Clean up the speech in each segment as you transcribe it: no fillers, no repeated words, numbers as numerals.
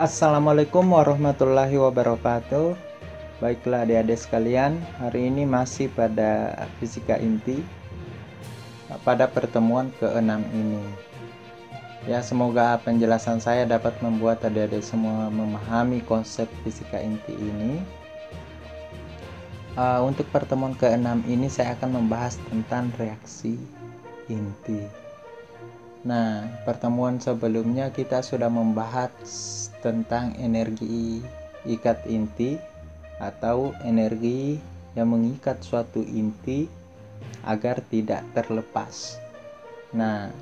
Assalamualaikum warahmatullahi wabarakatuh. Baiklah adik-adik sekalian, hari ini masih pada fisika inti pada pertemuan ke-6 ini. Ya, semoga penjelasan saya dapat membuat adik-adik semua memahami konsep fisika inti ini. Untuk pertemuan ke-6 ini saya akan membahas tentang reaksi inti. Nah, pertemuan sebelumnya kita sudah membahas tentang energi ikat inti atau energi yang mengikat suatu inti agar tidak terlepas. Nah,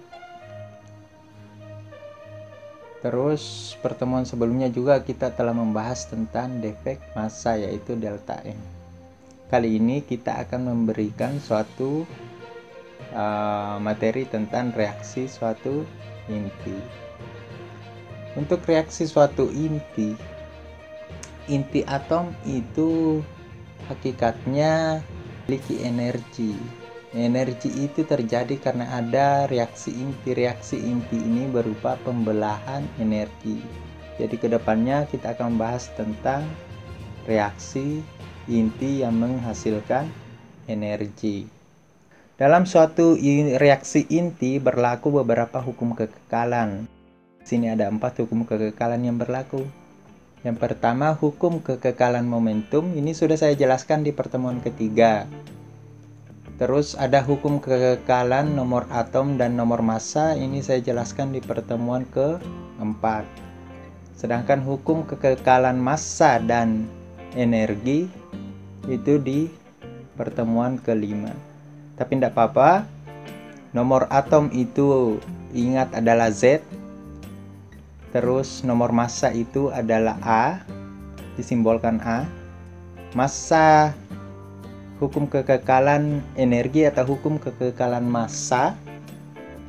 terus pertemuan sebelumnya juga kita telah membahas tentang defek massa yaitu delta M. Kali ini kita akan memberikan suatu materi tentang reaksi suatu inti. Untuk reaksi suatu inti atom itu hakikatnya memiliki energi. Energi itu terjadi karena ada reaksi inti. Reaksi inti ini berupa pembelahan energi. Jadi kedepannya kita akan bahas tentang reaksi inti yang menghasilkan energi. Dalam suatu reaksi inti berlaku beberapa hukum kekekalan. Di sini ada 4 hukum kekekalan yang berlaku. Yang pertama, hukum kekekalan momentum. Ini sudah saya jelaskan di pertemuan ketiga. Terus ada hukum kekekalan nomor atom dan nomor massa. Ini saya jelaskan di pertemuan keempat. Sedangkan hukum kekekalan massa dan energi itu di pertemuan kelima. Tapi tidak apa-apa, nomor atom itu ingat adalah Z, terus nomor massa itu adalah A, disimbolkan A. Massa, hukum kekekalan energi atau hukum kekekalan massa.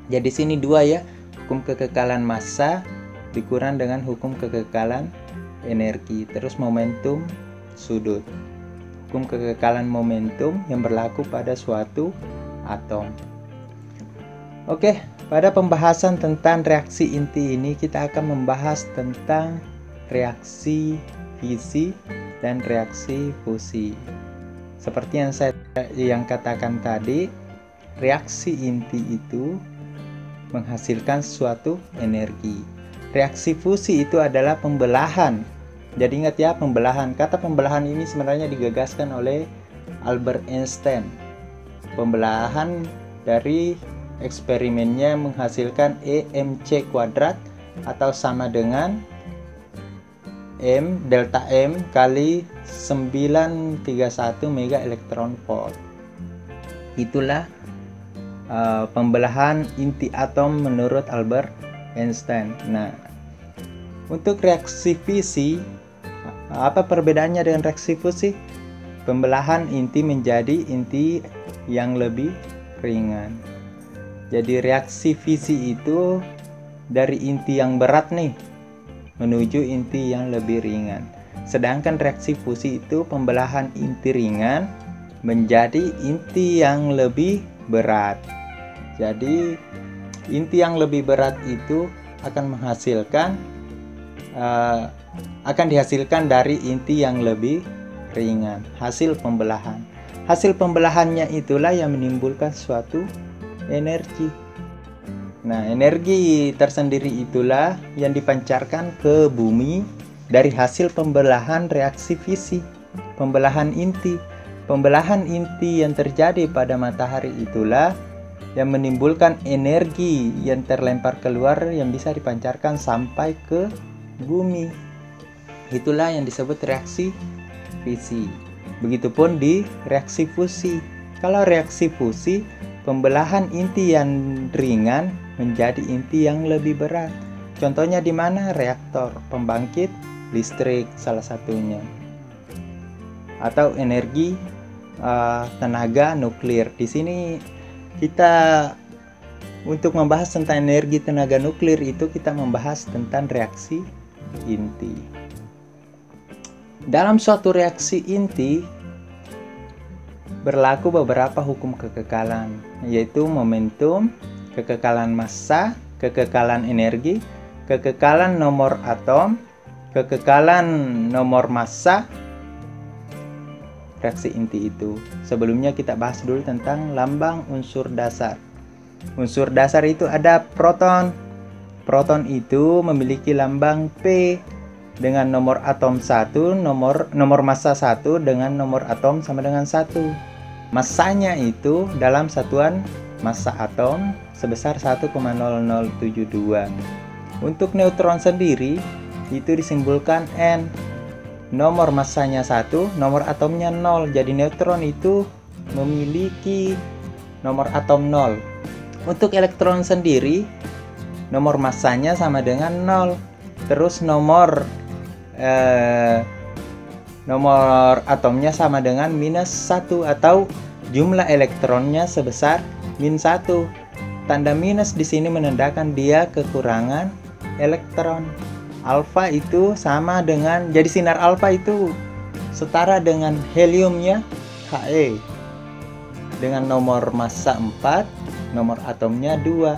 Jadi sini dua ya, hukum kekekalan massa dikurang dengan hukum kekekalan energi. Terus momentum sudut. Hukum kekekalan momentum yang berlaku pada suatu atom. Oke, pada pembahasan tentang reaksi inti ini kita akan membahas tentang reaksi fisi dan reaksi fusi. Seperti yang saya katakan tadi, reaksi inti itu menghasilkan suatu energi. Reaksi fusi itu adalah pembelahan. Jadi ingat ya, pembelahan. Kata pembelahan ini sebenarnya digagaskan oleh Albert Einstein. Pembelahan dari eksperimennya menghasilkan EmC kuadrat atau sama dengan delta M kali 931 mega elektron volt. Itulah pembelahan inti atom menurut Albert Einstein. Nah, untuk reaksi fisi, apa perbedaannya dengan reaksi fusi? Pembelahan inti menjadi inti yang lebih ringan. Jadi reaksi fisi itu dari inti yang berat nih menuju inti yang lebih ringan. Sedangkan reaksi fusi itu pembelahan inti ringan menjadi inti yang lebih berat. Jadi inti yang lebih berat itu akan dihasilkan dari inti yang lebih ringan, hasil pembelahan. Hasil pembelahannya itulah yang menimbulkan suatu energi. Nah, energi tersendiri itulah yang dipancarkan ke bumi dari hasil pembelahan reaksi fisi, pembelahan inti. Pembelahan inti yang terjadi pada matahari itulah yang menimbulkan energi yang terlempar keluar yang bisa dipancarkan sampai ke bumi. Itulah yang disebut reaksi fisi. Begitupun di reaksi fusi. Kalau reaksi fusi, pembelahan inti yang ringan menjadi inti yang lebih berat. Contohnya di mana? Reaktor, pembangkit listrik salah satunya. Atau energi tenaga nuklir. Di sini kita untuk membahas tentang energi tenaga nuklir itu kita membahas tentang reaksi inti. Dalam suatu reaksi inti berlaku beberapa hukum kekekalan, yaitu momentum, kekekalan massa, kekekalan energi, kekekalan nomor atom, kekekalan nomor massa reaksi inti itu. Sebelumnya kita bahas dulu tentang lambang unsur dasar. Unsur dasar itu ada proton. Proton itu memiliki lambang P dengan nomor atom 1, nomor massa 1 dengan nomor atom sama dengan 1. Massanya itu dalam satuan massa atom sebesar 1,0072. Untuk neutron sendiri itu disimbolkan N. Nomor massanya 1, nomor atomnya 0. Jadi neutron itu memiliki nomor atom 0. Untuk elektron sendiri nomor massanya sama dengan 0. Terus nomor atomnya sama dengan -1 atau jumlah elektronnya sebesar -1. Tanda minus di sini menandakan dia kekurangan elektron. Alfa itu sama dengan, jadi sinar alfa itu setara dengan heliumnya He dengan nomor massa 4, nomor atomnya 2.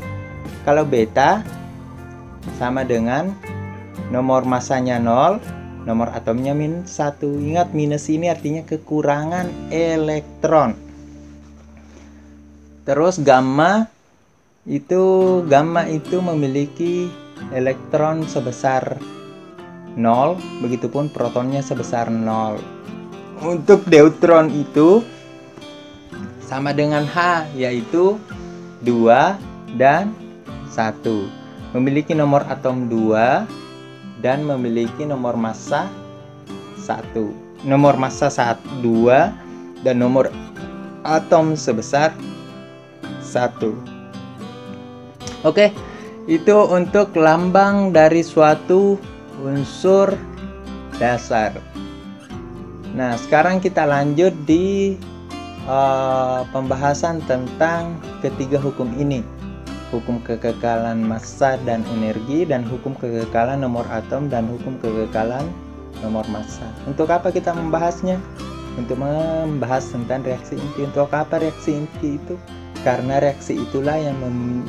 Kalau beta sama dengan nomor massanya 0, nomor atomnya -1. Ingat, minus ini artinya kekurangan elektron. Terus gamma itu memiliki elektron sebesar 0, begitupun protonnya sebesar 0. Untuk deuteron itu sama dengan H, yaitu 2 dan 1. Memiliki nomor atom 2 dan memiliki nomor massa 1. Nomor massa 2 dan nomor atom sebesar 1. Oke, itu untuk lambang dari suatu unsur dasar. Nah, sekarang kita lanjut di pembahasan tentang ketiga hukum ini. Hukum kekekalan massa dan energi, dan hukum kekekalan nomor atom, dan hukum kekekalan nomor massa. Untuk apa kita membahasnya? Untuk membahas tentang reaksi inti. Untuk apa reaksi inti itu? Karena reaksi itulah yang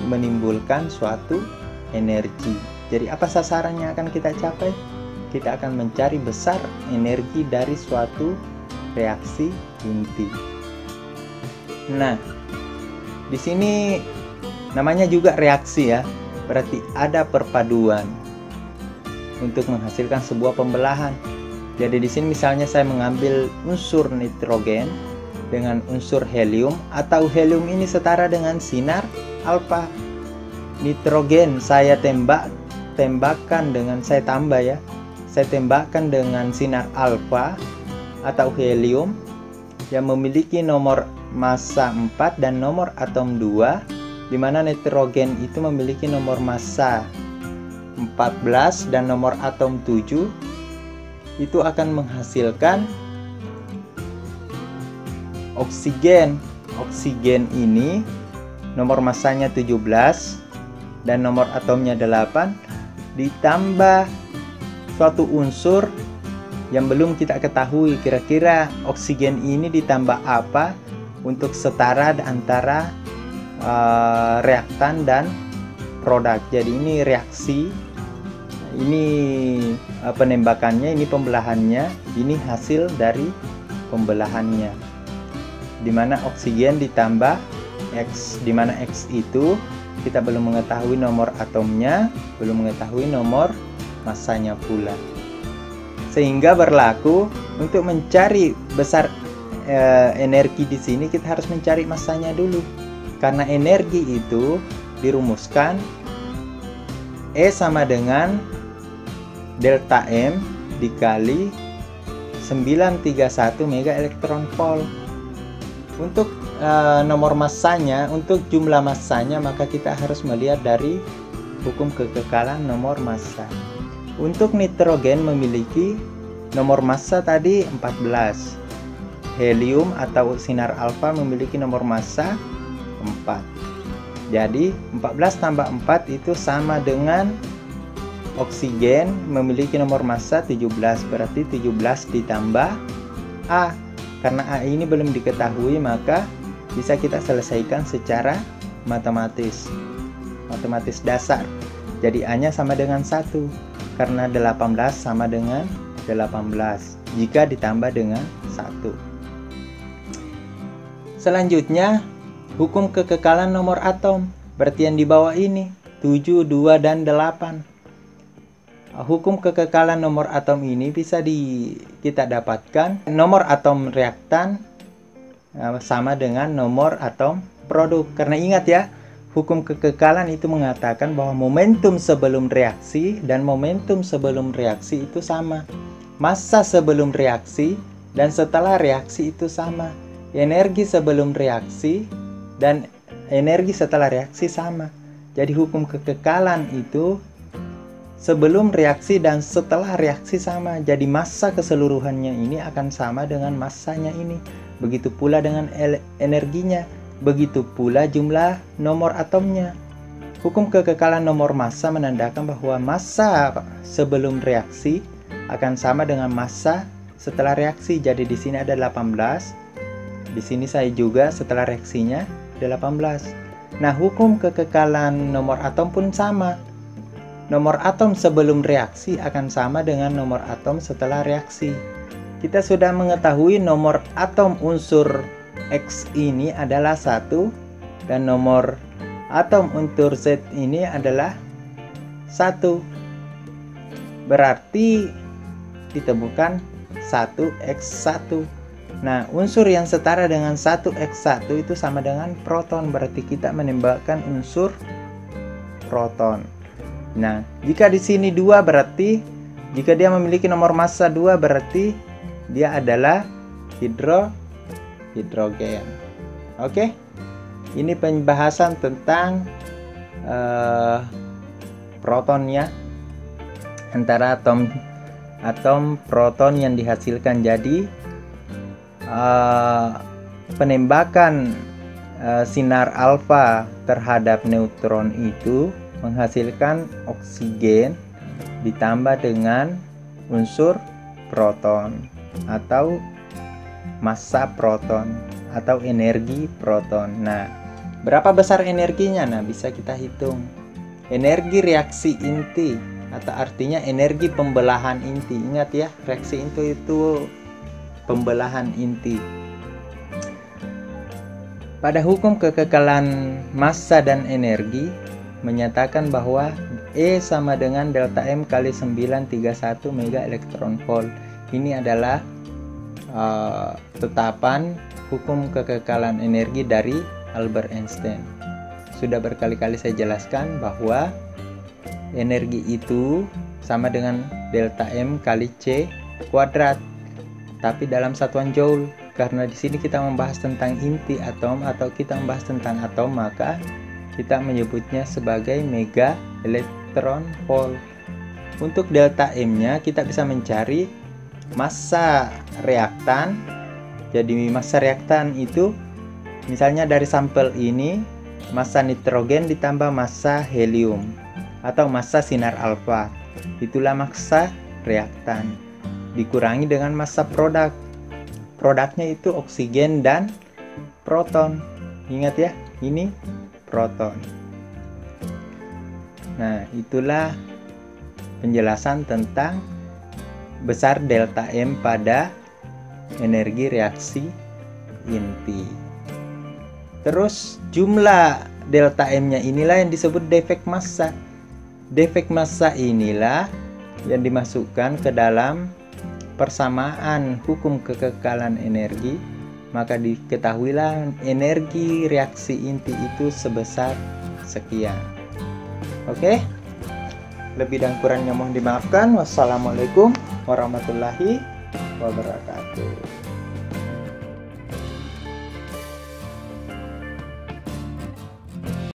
menimbulkan suatu energi. Jadi apa sasarannya akan kita capai? Kita akan mencari besar energi dari suatu reaksi inti. Nah, di sini namanya juga reaksi ya. Berarti ada perpaduan untuk menghasilkan sebuah pembelahan. Jadi di sini misalnya saya mengambil unsur nitrogen dengan unsur helium, atau helium ini setara dengan sinar alfa. Nitrogen saya tembakkan dengan, saya tembakkan dengan sinar alfa atau helium yang memiliki nomor massa 4 dan nomor atom 2, di mana nitrogen itu memiliki nomor massa 14 dan nomor atom 7. Itu akan menghasilkan oksigen. Oksigen ini nomor massanya 17 dan nomor atomnya 8, ditambah suatu unsur yang belum kita ketahui kira-kira oksigen ini ditambah apa untuk setara antara reaktan dan produk. Jadi ini reaksi, ini penembakannya, ini pembelahannya, ini hasil dari pembelahannya, dimana oksigen ditambah X, dimana X itu kita belum mengetahui nomor atomnya, belum mengetahui nomor massanya pula. Sehingga berlaku untuk mencari besar energi di sini kita harus mencari massanya dulu. Karena energi itu dirumuskan E sama dengan delta M dikali 931 mega elektron volt. Untuk nomor massanya, untuk jumlah massanya, maka kita harus melihat dari hukum kekekalan nomor massa. Untuk nitrogen memiliki nomor massa tadi 14. Helium atau sinar alfa memiliki nomor massa 4. Jadi 14 tambah 4 itu sama dengan oksigen memiliki nomor massa 17. Berarti 17 ditambah A. Karena A ini belum diketahui, maka bisa kita selesaikan secara matematis dasar. Jadi A nya sama dengan 1. karena 18 sama dengan 18 jika ditambah dengan 1. Selanjutnya, hukum kekekalan nomor atom, berarti yang di bawah ini, 7, 2, dan 8. Hukum kekekalan nomor atom ini bisa kita dapatkan nomor atom reaktan sama dengan nomor atom produk. Karena ingat ya, hukum kekekalan itu mengatakan bahwa momentum sebelum reaksi dan momentum sebelum reaksi itu sama. Massa sebelum reaksi dan setelah reaksi itu sama. Energi sebelum reaksi dan energi setelah reaksi sama. Jadi hukum kekekalan itu sebelum reaksi dan setelah reaksi sama. Jadi massa keseluruhannya ini akan sama dengan massanya ini. Begitu pula dengan energinya. Begitu pula jumlah nomor atomnya. Hukum kekekalan nomor massa menandakan bahwa massa sebelum reaksi akan sama dengan massa setelah reaksi. Jadi di sini ada 18. Di sini saya juga setelah reaksinya 18. Nah, hukum kekekalan nomor atom pun sama. Nomor atom sebelum reaksi akan sama dengan nomor atom setelah reaksi. Kita sudah mengetahui nomor atom unsur X ini adalah 1 dan nomor atom unsur Z ini adalah 1. Berarti ditemukan 1x1. Nah, unsur yang setara dengan 1x1 itu sama dengan proton. Berarti kita menembakkan unsur proton. Nah, jika di sini 2 berarti jika dia memiliki nomor massa 2 berarti dia adalah hidrogen. Oke? Ini pembahasan tentang proton ya. Antara atom proton yang dihasilkan. Jadi penembakan sinar alfa terhadap neutron itu menghasilkan oksigen ditambah dengan unsur proton atau massa proton atau energi proton. Nah, berapa besar energinya? Nah, bisa kita hitung. Energi reaksi inti atau artinya energi pembelahan inti. Ingat ya, reaksi inti itu pembelahan inti. Pada hukum kekekalan massa dan energi menyatakan bahwa E sama dengan delta M kali 931 mega elektron volt. Ini adalah tetapan hukum kekekalan energi dari Albert Einstein. Sudah berkali-kali saya jelaskan bahwa energi itu sama dengan delta M kali C kuadrat, tapi dalam satuan joule. Karena di sini kita membahas tentang inti atom atau kita membahas tentang atom, maka kita menyebutnya sebagai mega elektron volt. Untuk delta M-nya kita bisa mencari massa reaktan. Jadi massa reaktan itu misalnya dari sampel ini massa nitrogen ditambah massa helium atau massa sinar alfa. Itulah massa reaktan. Dikurangi dengan massa produk. Produknya itu oksigen dan proton. Ingat ya, ini proton. Nah, itulah penjelasan tentang besar delta M pada energi reaksi inti. Terus jumlah delta M-nya inilah yang disebut defek massa. Defek massa inilah yang dimasukkan ke dalam persamaan hukum kekekalan energi. Maka diketahuilah energi reaksi inti itu sebesar sekian. Oke? Lebih dan kurangnya mohon dimaafkan. Wassalamualaikum warahmatullahi wabarakatuh.